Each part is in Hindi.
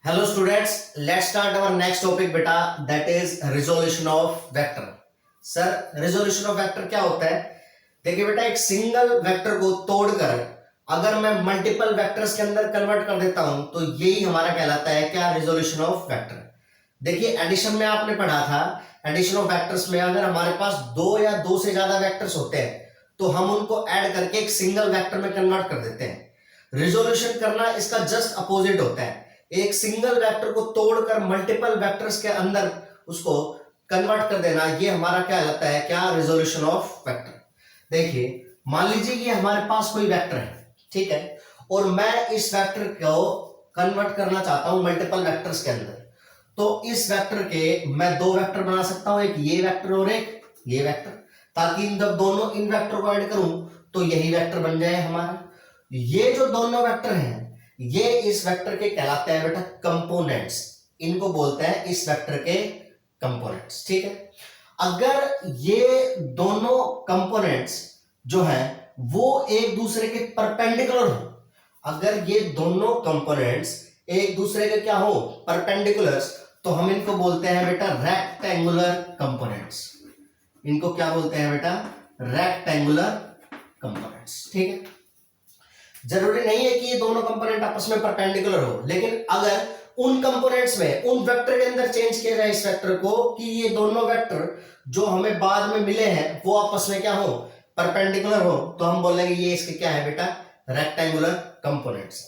Hello students, let's start our next topic बेटा, that is resolution of vector. Sir, resolution of vector क्या होता है? देखिए बेटा, एक सिंगल वेक्टर को तोड़कर अगर मैं मल्टीपल वेक्टर्स के अंदर कन्वर्ट कर देता हूं तो यही हमारा कहलाता है क्या? Resolution of vector. देखिए, एडिशन में आपने पढ़ा था, एडिशन ऑफ वेक्टर्स में अगर हमारे पास दो या दो से ज्यादा वेक्टर्स होते हैं तो हम उनको ऐड करके एक सिंगल वेक्टर में कन्वर्ट कर देते हैं। रिजोल्यूशन करना इसका जस्ट अपोजिट होता है। एक सिंगल वेक्टर को तोड़कर मल्टीपल वेक्टर्स के अंदर उसको कन्वर्ट कर देना, ये हमारा क्या कहलाता है? क्या? Resolution of vector. देखिए, मान लीजिए कि हमारे पास कोई वेक्टर है, ठीक है, और मैं इस वेक्टर को कन्वर्ट करना चाहता हूं मल्टीपल वेक्टर्स के अंदर। तो इस वेक्टर के मैं दो वेक्टर बना सकता हूं, एक ये वेक्टर और एक ये वेक्टर, ताकि जब दोनों इन वेक्टर को ऐड करूं तो यही वेक्टर बन जाए हमारा। ये जो दोनों वेक्टर हैं ये इस वेक्टर के कहलाते हैं बेटा कंपोनेंट्स। इनको बोलते हैं इस वेक्टर के कंपोनेंट्स, ठीक है। अगर ये दोनों कंपोनेंट्स जो हैं वो एक दूसरे के परपेंडिकुलर हो, अगर ये दोनों कंपोनेंट्स एक दूसरे के क्या हो? परपेंडिकुलर्स, तो हम इनको बोलते हैं बेटा रेक्टेंगुलर कंपोनेंट्स। इनको क्या बोलते हैं बेटा? रेक्टेंगुलर कंपोनेंट्स, ठीक है। जरूरी नहीं है कि ये दोनों कंपोनेंट आपस में परपेंडिकुलर हो, लेकिन अगर उन कंपोनेंट्स में उन वेक्टर के अंदर चेंज किया जाए इस वेक्टर को कि ये दोनों वेक्टर जो हमें बाद में मिले हैं वो आपस में क्या हो? परपेंडिकुलर हो, तो हम बोलेंगे ये इसके क्या है बेटा? Rectangular components.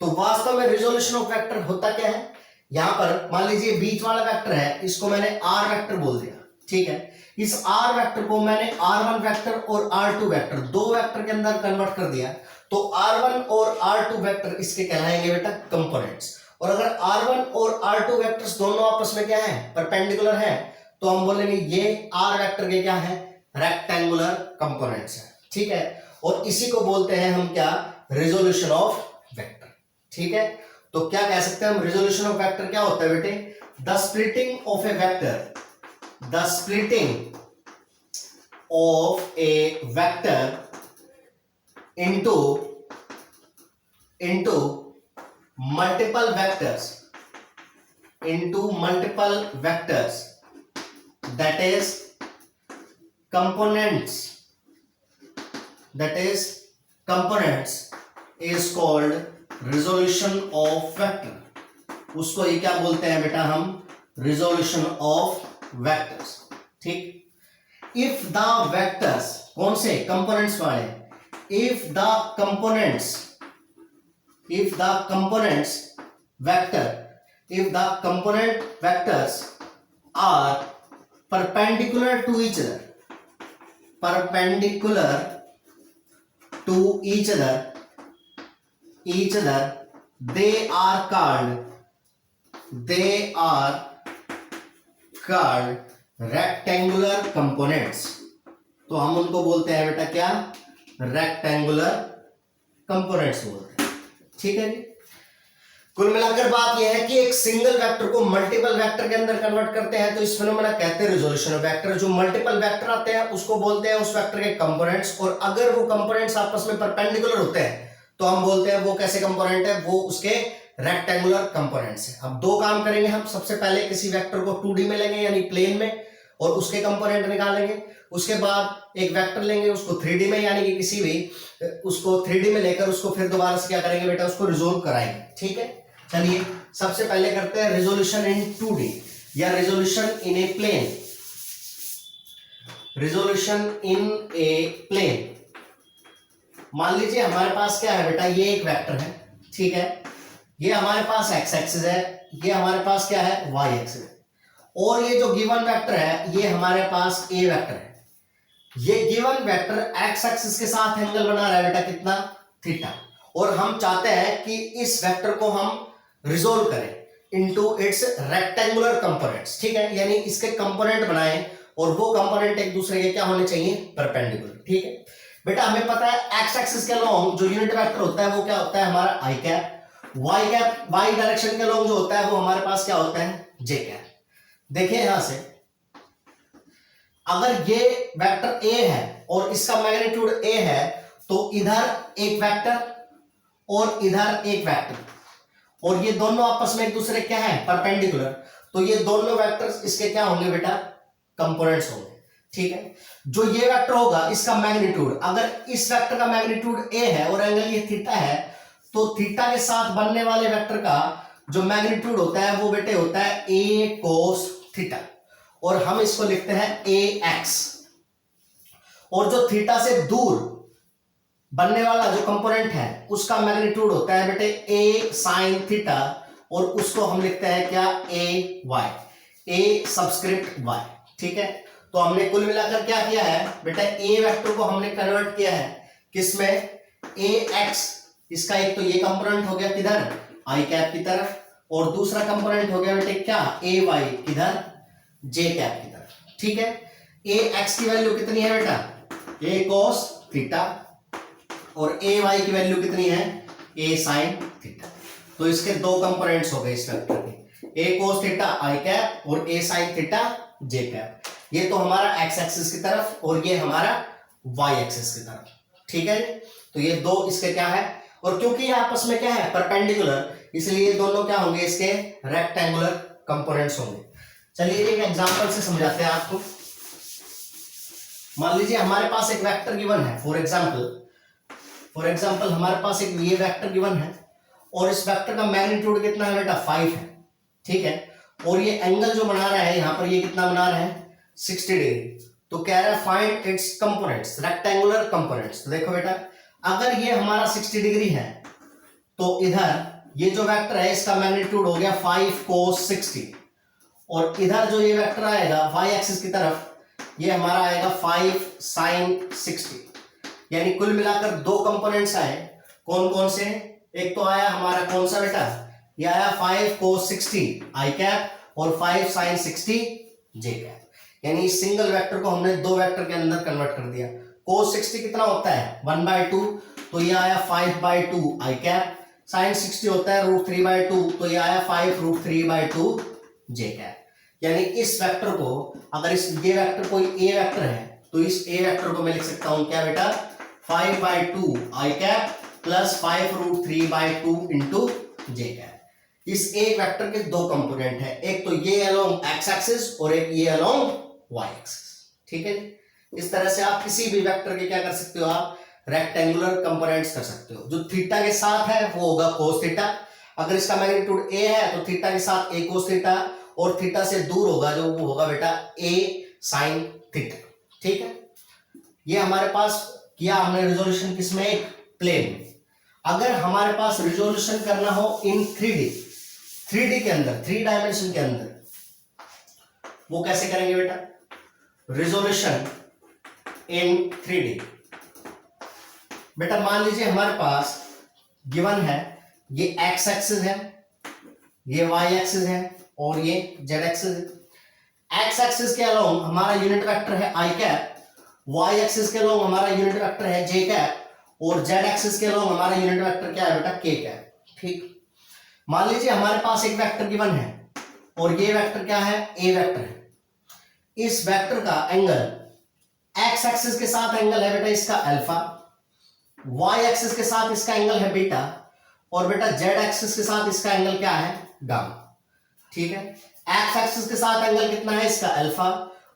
तो वास्तव में रिजोल्यूशन ऑफ वेक्टर होता क्या है? यहां पर मान लीजिए बीच वाला वेक्टर है, इसको मैंने आर वेक्टर बोल दिया, ठीक है। इस आर वेक्टर को मैंने R1 वेक्टर और R2 वेक्टर दो वेक्टर के अंदर कन्वर्ट कर दिया, तो R1 और R2 वेक्टर इसके कहलाएंगे बेटा कंपोनेंट्स। और अगर R1 और R2 वेक्टर्स दोनों आपस में क्या है? परपेंडिकुलर है, तो हम बोलेंगे ये R वेक्टर के क्या है? रेक्टेंगुलर कंपोनेंट्स है, ठीक है। और इसी को बोलते हैं हम क्या? रिजोल्यूशन ऑफ वेक्टर, ठीक है। तो क्या कह सकते हैं हम? रिजोल्यूशन ऑफ वेक्टर क्या होता है बेटे? The splitting of A vector, the splitting of a vector into multiple vectors, that is components, is called resolution of vector। उसको ये क्या बोलते हैं बेटा? हम resolution of वेक्टर्स, ठीक। इफ द वेक्टर्स, कौन से? कंपोनेंट्स वाले। If the components vectors are perpendicular to each other, they are called rectangular components. तो हम उनको बोलते हैं बेटा क्या? रेक्टेंगुलर कंपोनेंट्स बोलते हैं, ठीक है जी। कुल मिलाकर बात यह है कि एक सिंगल वेक्टर को मल्टीपल वेक्टर के अंदर कन्वर्ट करते हैं तो इस फिनोमेना कहते हैं रिजोल्यूशन ऑफ वेक्टर। जो मल्टीपल वेक्टर आते हैं उसको बोलते हैं उस वेक्टर के कंपोनेंट्स, और अगर वो कंपोनेंट्स आपस में परपेंडिकुलर होते हैं तो हम बोलते हैं वो कैसे कंपोनेंट है? वो उसके रेक्टेंगुलर कंपोनेंट्स है। अब दो काम करेंगे हम। सबसे पहले किसी वेक्टर को 2D में लेंगे यानी प्लेन में, और उसके कंपोनेंट निकालेंगे। उसके बाद एक वेक्टर लेंगे उसको 3D में, यानी कि किसी भी उसको 3D में लेकर उसको फिर दोबारा से क्या करेंगे बेटा? उसको रिजोल्व कराएंगे, ठीक है। चलिए सबसे पहले करते हैं रिजोल्यूशन इन 2D या resolution in a plane. Resolution in a plane, मान लीजिए हमारे पास क्या है बेटा? ये एक वेक्टर है, ठीक है। ये हमारे पास एक्स एक्सिस है, ये हमारे पास क्या है? वाई एक्सिस है। और ये जो गिवन वेक्टर है ये हमारे पास ए वेक्टर है। ये गिवन वेक्टर एक्स एक्सिस के साथ एंगल बना रहा है बेटा, कितना? थीटा। और हम चाहते हैं कि इस वेक्टर को हम रिजोल्व करें इनटू इट्स रेक्टेंगुलर कंपोनेंट्स, ठीक है। यानी इसके कंपोनेंट बनाएं और वो कंपोनेंट एक दूसरे के क्या होने चाहिए? परपेंडिकुलर, ठीक है। बेटा हमें पता है एक्स एक्सिस के अलोंग जो यूनिट वेक्टर होता है वो क्या होता है? हमारा आई कैप। वाई डायरेक्शन के अलोंग जो होता है वो हमारे पास क्या होता है? जे कैप। देखिए यहां से, अगर ये वेक्टर ए है और इसका मैग्नीट्यूड ए है तो इधर एक वेक्टर और इधर एक वेक्टर, और ये दोनों आपस में एक दूसरे क्या है, परपेंडिकुलर, तो ये दोनों वेक्टर्स इसके क्या होंगे बेटा, कंपोनेंट्स होंगे। ठीक है, जो ये वेक्टर होगा इसका मैग्नीट्यूड, अगर इस वेक्टर का मैग्नीट्यूड ए है और एंगल ये थीटा है, तो थीटा के साथ बनने वाले वेक्टर का जो मैग्नीट्यूड होता है वो बेटे होता है ए कोस थीटा, और हम इसको लिखते हैं ए एक्स। और जो थीटा से दूर बनने वाला जो कंपोनेंट है उसका मैग्नीट्यूड होता है बेटे ए साइन थीटा, और उसको हम लिखते हैं क्या, ए वाई, ए सबस्क्रिप्ट वाई। ठीक है, तो हमने कुल मिलाकर क्या किया है बेटा, ए वेक्टर को हमने कन्वर्ट किया है किसमें, ए एक्स, इसका एक तो ये कंपोनेंट हो गया किधर, आई कैप की तरफ, और दूसरा कंपोनेंट हो गया बेटे क्या, ए वाई किधर, जे कैप की तरफ। ठीक है, ए एक्स की वैल्यू कितनी है बेटा, ए कोस थीटा, और ए वाई की वैल्यू कितनी है, ए साइन थीटा। तो इसके दो कंपोनेंट्स हो गए इस वेक्टर के, ए कोस थीटा आई कैप और ए साइन थीटा जे कैप। ये तो हमारा एक्स एक्सिस की तरफ और ये हमारा वाई एक्सिस की तरफ। ठीक है, तो ये दो इसके क्या है, और क्योंकि ये आपस में क्या है, परपेंडिकुलर, इसलिए ये दोनों क्या होंगे, इसके रेक्टेंगुलर कंपोनेंट्स होंगे। चलिए एक एग्जांपल से समझाते हैं आपको। मान लीजिए हमारे पास एक वेक्टर गिवन है, फॉर एग्जांपल हमारे पास एक ये वेक्टर गिवन है, और इस वेक्टर का मैग्नीट्यूड कितना है बेटा, 5 है। ठीक है, और ये एंगल जो बना रहा है यहाँ पर, ये कितना बना रहा है, 60 डिग्री। तो कह रहा है find its components, rectangular components. तो देखो बेटा, अगर ये हमारा 60 डिग्री है, तो इधर ये जो वेक्टर है इसका मैग्नीट्यूड हो गया 5 cos 60, और इधर जो ये वेक्टर आएगा y एक्सिस की तरफ, ये हमारा आएगा 5 sin 60। यानी कुल मिलाकर दो कंपोनेंट्स आए, कौन कौन से, एक तो आया हमारा कौन सा बेटा, ये आया 5 cos 60 आई कैप और 5 sin 60 जे कैप। यानी इस सिंगल वेक्टर को हमने दो वेक्टर के अंदर कन्वर्ट कर दिया। cos 60 कितना होता है, 1/2, तो ये आया 5/2 आई कैप, sin 60 होता है √3/2, तो ये आया 5 √3/2 जे कैप। यानी इस वेक्टर को, अगर इस ये वेक्टर कोई ए वेक्टर है, तो इस ए वेक्टर को मैं लिख सकता हूं क्या बेटा, 5/2 आई कैप प्लस 5 √3/2 इंटू जे कैप। इस एक वेक्टर के दो कंपोनेंट है, एक तो ये अलोंग एक्स एक्सिस और एक ये अलोंग वाई एक्सिस। ठीक है, इस तरह से आप किसी भी वेक्टर के क्या कर सकते हो, आप रेक्टेंगुलर कंपोनेंट्स कर सकते हो। जो थीटा के साथ है वो होगा कोस थीटा, अगर इसका मैग्नीट्यूड ए है तो थीटा के साथ ए कोस थीटा, और थीटा से दूर होगा जो वो होगा बेटा ए साइन थीटा। ठीक है, ये हमारे पास किया हमने रिजोल्यूशन किसमें, एक प्लेन में। अगर हमारे पास रिजोल्यूशन करना हो इन 3D के अंदर, 3 डायमेंशन के अंदर, वो कैसे करेंगे बेटा, रिजोल्यूशन इन 3D। बेटा मान लीजिए हमारे पास गिवन है, ये एक्स एक्सिस है, ये वाई एक्सिस है, और ये जेड एक्सिस है। एक्स एक्सिस के अलोंग हमारा यूनिट वेक्टर है आई कैप, वाई एक्सिस के अलोंग हमारा यूनिट वेक्टर है जे कैप, और जेड एक्सिस के अलोंग हमारा यूनिट वेक्टर क्या है बेटा, के कैप। ठीक, मान लीजिए हमारे पास एक वेक्टर गिवन है, और ये वेक्टर क्या है, ए वेक्टर है। इस वेक्टर का एंगल एक्स एक्सिस के साथ एंगल है बेटा इसका अल्फा, वाई एक्सिस के साथ इसका एंगल है बीटा, और बेटा जेड एक्सिस के साथ इसका एंगल क्या है, गामा। ठीक है, एक्स एक्सिस के साथ एंगल कितना है इसका अल्फा,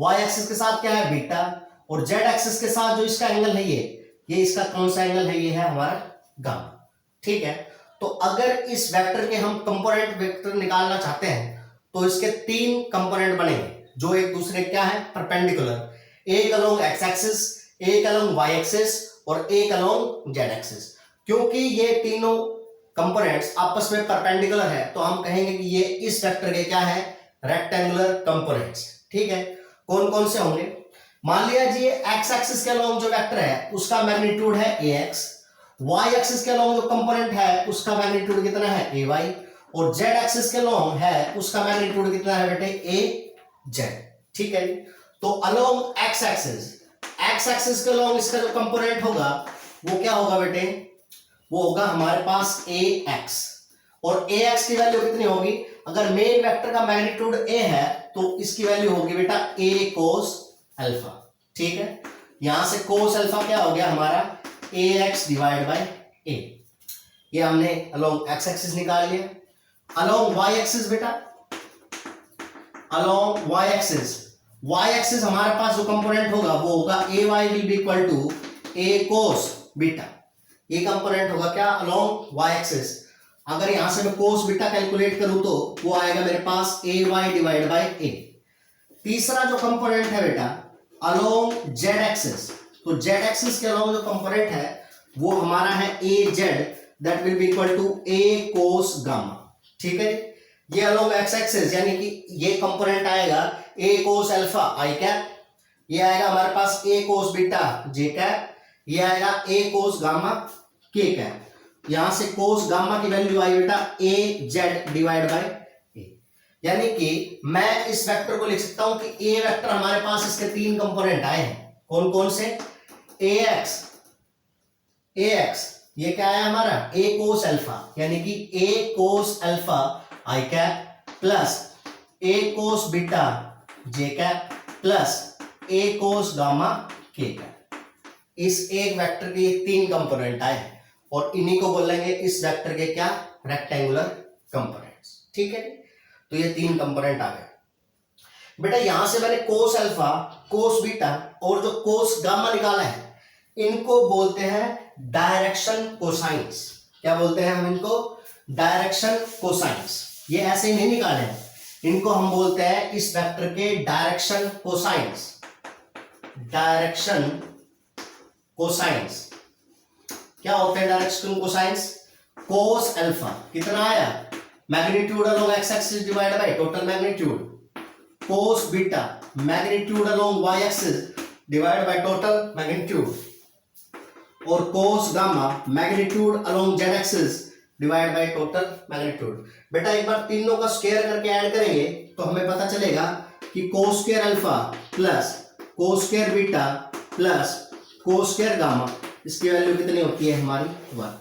वाई एक्सिस के साथ क्या है बीटा, और जेड एक्सिस के साथ जो इसका एंगल है ये इसका कौन सा एंगल है, ये है हमारा गामा। ठीक है, तो अगर इस वेक्टर के हम कंपोनेंट वेक्टर निकालना चाहते हैं, तो इसके 3 कंपोनेंट बनेंगे जो एक दूसरे क्या है, परपेंडिकुलर, एक अलोंग एक्स एक्सिस, एक अलोंग वाई एक्सिस, और एक अलोंग जेड एक्सिस। क्योंकि ये तीनों कंपोनेंट्स आपस में परपेंडिकुलर है, तो हम कहेंगे कि ये इस वेक्टर के क्या है, रेक्टेंगुलर कंपोनेंट्स। ठीक है, कौन कौन से होंगे, मान लिया जी एक्स एक्सिस के अलोंग जो वेक्टर है उसका मैग्नीट्यूड है ए एक्स, वाई एक्सिस के अलोंग जो कंपोनेंट है उसका मैग्नीट्यूड कितना है, ए वाई, और जेड एक्सिस के अलोंग है उसका मैग्नीट्यूड कितना है बेटे, ए जेड। ठीक है, तो अलोंग एक्स एक्सिस के अलोंग इसका जो कंपोनेंट होगा वो क्या होगा बेटे, वो होगा हमारे पास ए एक्स, और ए एक्स की वैल्यू कितनी होगी, अगर मेन वेक्टर का मैग्नीट्यूड ए है तो इसकी वैल्यू होगी बेटा ए कोस अल्फा। ठीक है, यहां से कोस अल्फा क्या हो गया हमारा, A x divide by A. ये हमने अलोंग एक्स एक्सिस निकाल लिया। अलोंग वाई एक्सिस बेटा, along y axis, y axis हमारे पास जो कंपोनेंट होगा वो होगा A y will be equal to A cos beta. ये कंपोनेंट होगा क्या, अलोंग वाई एक्सिस। अगर यहां से मैं कोस बीटा कैलकुलेट करूं तो वो आएगा मेरे पास A y divide by A. तीसरा जो कंपोनेंट है बेटा अलोंग जेड एक्सिस, तो जेड एक्सिस के अलोंग जो कंपोनेंट है वो हमारा है A z, that will be equal to A cos gamma. ठीक है, ये अलोंग एक्स एक्सिस यानी कि ये कंपोनेंट आएगा ए कोस अल्फा आई कैप, ये आएगा हमारे पास ए कोस बीटा जे कैप, ये आएगा ए कोस गामा के कैप। यहां से कोस गामा की वैल्यू आई बेटा ए जेड डिवाइड बाय ए, यानी कि मैं इस वेक्टर को लिख सकता हूं कि ए वेक्टर हमारे पास इसके तीन कंपोनेंट आए हैं, कौन कौन से, ए एक्स, ये क्या है हमारा ए कोस अल्फा, यानी कि ए cos alpha i cap plus A cos beta j cap plus A cos gamma के कैप। इस एक वेक्टर के ये तीन कंपोनेंट आए हैं और इन्हीं को बोलेंगे इस वेक्टर के क्या, रेक्टेंगुलर कंपोनेंट्स। ठीक है, तो ये तीन कंपोनेंट आ गए बेटा। यहां से मैंने कोस अल्फा, कोस बीटा और जो कोस गामा निकाला है इनको बोलते हैं डायरेक्शन कोसाइंस। क्या बोलते हैं हम इनको, डायरेक्शन कोसाइंस। ये ऐसे ही नहीं निकाले हैं, इनको हम बोलते हैं इस वेक्टर के डायरेक्शन कोसाइंस, डायरेक्शन कोसाइंस। क्या होते हैं डायरेक्शन कोसाइंस, कोस अल्फा कितना आया, magnitude along x axis divide by total magnitude, cos beta magnitude along y axis divide by total magnitude, और cos gamma magnitude along z axis divide by total magnitude. बेटा एक बार तीनों का स्क्वायर करके ऐड करेंगे तो हमें पता चलेगा कि cos square alpha plus cos square beta plus cos square gamma, इसकी वैल्यू कितनी होती है हमारी 1।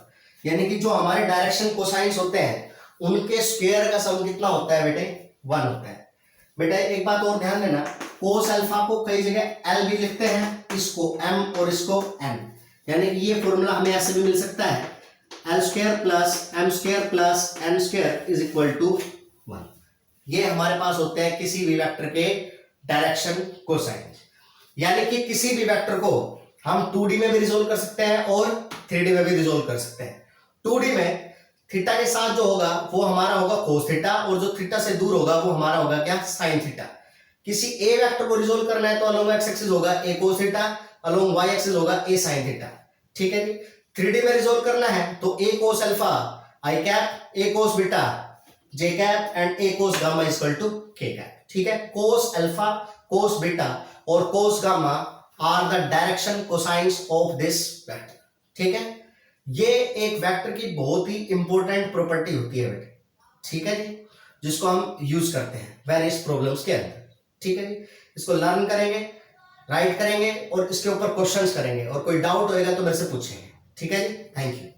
यानी कि जो हमारे डायरेक्शन कोसाइंस होते हैं उनके स्क्वायर का सम कितना होता है बेटे, 1 होता है। बेटा एक बात और ध्यान देना, कोस अल्फा को कई जगह एल भी लिखते हैं, इसको एम और इसको एन, यानी कि ये फॉर्मूला हमें ऐसे भी मिल सकता है L square plus M square plus N square is equal to 1। ये हमारे पास होते हैं किसी भी वेक्टर के डायरेक्शन कोसाइंस। यानी कि किसी भी वेक्टर को हम 2D में भी रिजोल्व कर सकते हैं और 3D में भी रिजोल्व कर सकते हैं। 2D में थीटा के साथ जो होगा वो हमारा होगा कोस थीटा, और जो थीटा से दूर होगा वो हमारा होगा क्या, साइन थीटा। किसी ए वेक्टर को रिजोल्व करना है तो अलोंग एक्स एक्सिस होगा A cos theta, along y axis होगा ए साइन थीटा। ठीक है जी। 3D में रिजोल्व करना है तो A cos alpha i cap, A cos beta j cap and A cos gamma is equal to k cap. ठीक है, कोस अल्फा, कोस बीटा और cos gamma are the direction cosines of this vector. ठीक है, ये एक वेक्टर की बहुत ही इंपॉर्टेंट प्रॉपर्टी होती है बेटे। ठीक है जी, जिसको हम यूज करते हैं वेरियस प्रॉब्लम्स के अंदर। ठीक है जी, इसको लर्न करेंगे, राइट करेंगे और इसके ऊपर क्वेश्चंस करेंगे, और कोई डाउट होएगा तो मेरे से पूछेंगे। ठीक है जी, थैंक यू।